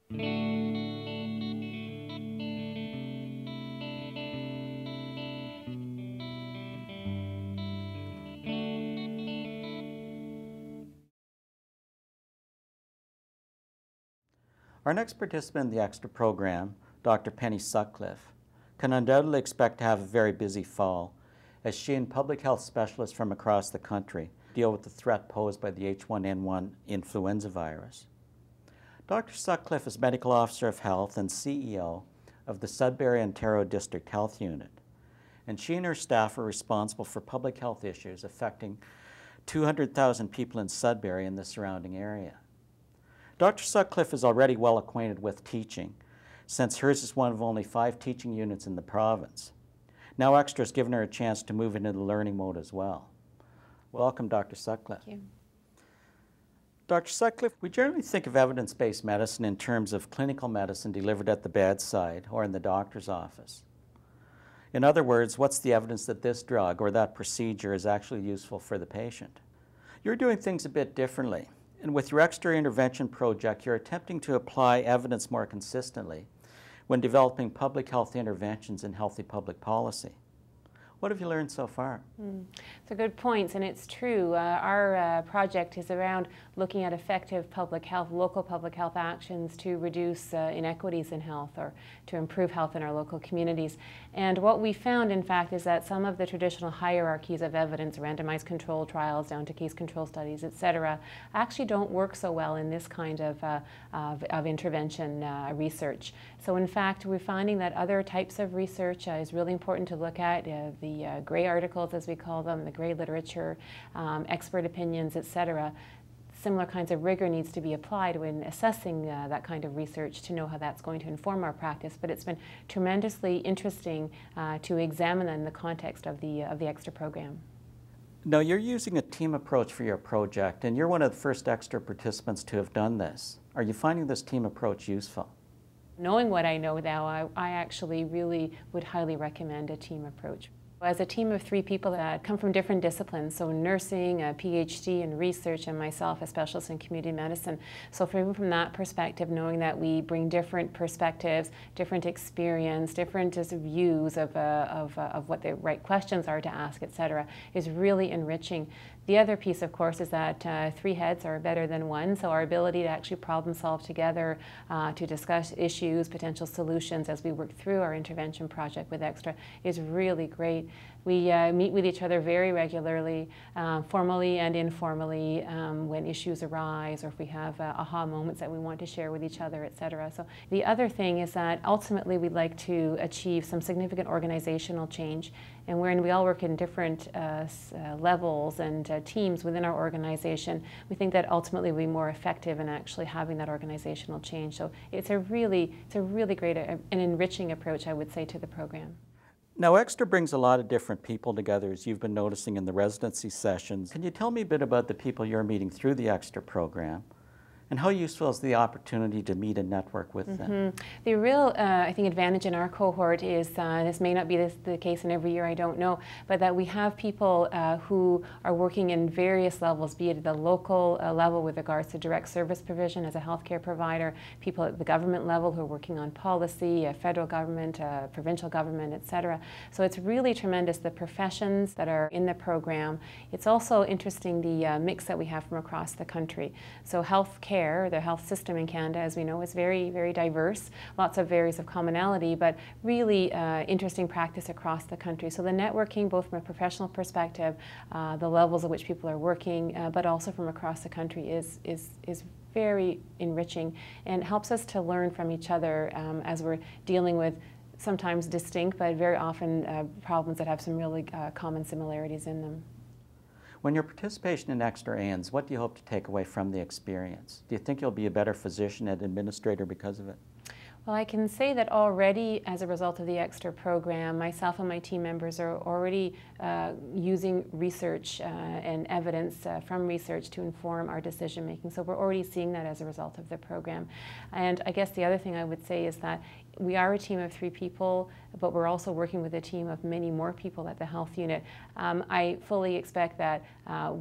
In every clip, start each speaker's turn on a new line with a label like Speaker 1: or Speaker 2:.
Speaker 1: Our next participant in the extra program, Dr. Penny Sutcliffe, can undoubtedly expect to have a very busy fall as she and public health specialists from across the country deal with the threat posed by the H1N1 influenza virus. Dr. Sutcliffe is Medical Officer of Health and CEO of the Sudbury, Ontario District Health Unit, and she and her staff are responsible for public health issues affecting 200,000 people in Sudbury and the surrounding area. Dr. Sutcliffe is already well acquainted with teaching, since hers is one of only 5 teaching units in the province. Now Extra has given her a chance to move into the learning mode as well. Welcome, Dr. Sutcliffe.
Speaker 2: Thank you.
Speaker 1: Dr. Sutcliffe, we generally think of evidence-based medicine in terms of clinical medicine delivered at the bedside or in the doctor's office. In other words, what's the evidence that this drug or that procedure is actually useful for the patient? You're doing things a bit differently. And with your extra intervention project, you're attempting to apply evidence more consistently when developing public health interventions in healthy public policy. What have you learned so far?
Speaker 2: It's a good point, and it's true. Our project is around looking at effective public health, local public health actions to reduce inequities in health or to improve health in our local communities. And what we found, in fact, is that some of the traditional hierarchies of evidence, randomized control trials down to case control studies, etc., actually don't work so well in this kind of intervention research. So in fact, we're finding that other types of research is really important to look at. The gray articles, as we call them, the gray literature, expert opinions, etc. Similar kinds of rigor needs to be applied when assessing that kind of research to know how that's going to inform our practice. But it's been tremendously interesting to examine in the context of the extra program.
Speaker 1: Now, you're using a team approach for your project, and you're one of the first extra participants to have done this. Are you finding this team approach useful?
Speaker 2: Knowing what I know now, I actually really would highly recommend a team approach. As a team of 3 people that come from different disciplines, so nursing, a PhD in research, and myself, a specialist in community medicine. So from that perspective, knowing that we bring different perspectives, different experience, different views of what the right questions are to ask, etc., is really enriching. The other piece, of course, is that 3 heads are better than 1, so our ability to actually problem solve together, to discuss issues, potential solutions as we work through our intervention project with Extra is really great. We meet with each other very regularly, formally and informally, when issues arise or if we have aha moments that we want to share with each other, etc. So the other thing is that ultimately we'd like to achieve some significant organizational change. And wherein we all work in different levels and teams within our organization, we think that ultimately we'll be more effective in actually having that organizational change. So it's a really great and enriching approach, I would say, to the program.
Speaker 1: Now, Extra brings a lot of different people together, as you've been noticing in the residency sessions. Can you tell me a bit about the people you're meeting through the Extra program? And how useful is the opportunity to meet and network with them?
Speaker 2: The real, I think, advantage in our cohort is, this may not be the case in every year, I don't know, but that we have people who are working in various levels, be it at the local level with regards to direct service provision as a healthcare provider, people at the government level who are working on policy, federal government, provincial government, etc. So it's really tremendous, the professions that are in the program. It's also interesting the mix that we have from across the country. So healthcare, the health system in Canada, as we know, is very, very diverse, lots of areas of commonality, but really interesting practice across the country. So the networking, both from a professional perspective, the levels at which people are working, but also from across the country is very enriching and helps us to learn from each other as we're dealing with sometimes distinct, but very often problems that have some really common similarities in them.
Speaker 1: When your participation in Extra ends, what do you hope to take away from the experience? Do you think you'll be a better physician and administrator because of it?
Speaker 2: Well, I can say that already as a result of the extra program, myself and my team members are already using research and evidence from research to inform our decision making. So we're already seeing that as a result of the program. And I guess the other thing I would say is that we are a team of 3 people, but we're also working with a team of many more people at the health unit. I fully expect that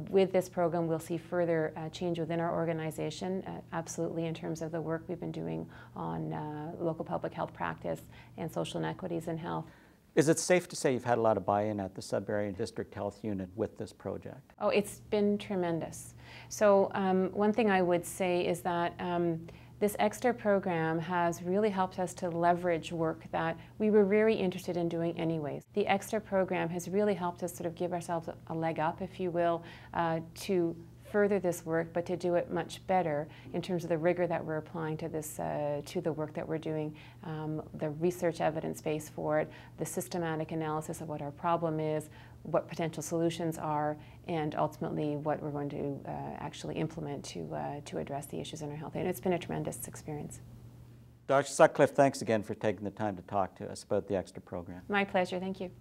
Speaker 2: with this program we'll see further change within our organization, absolutely, in terms of the work we've been doing on local public health practice and social inequities in health.
Speaker 1: Is it safe to say you've had a lot of buy-in at the Sudbury District Health Unit with this project?
Speaker 2: Oh, it's been tremendous. So one thing I would say is that this extra program has really helped us to leverage work that we were very interested in doing anyways. The extra program has really helped us sort of give ourselves a leg up, if you will, to further this work, but to do it much better in terms of the rigor that we're applying to this, to the work that we're doing, the research evidence base for it, the systematic analysis of what our problem is, what potential solutions are, and ultimately what we're going to actually implement to address the issues in our health. And it's been a tremendous experience.
Speaker 1: Dr. Sutcliffe, thanks again for taking the time to talk to us about the extra program.
Speaker 2: My pleasure. Thank you.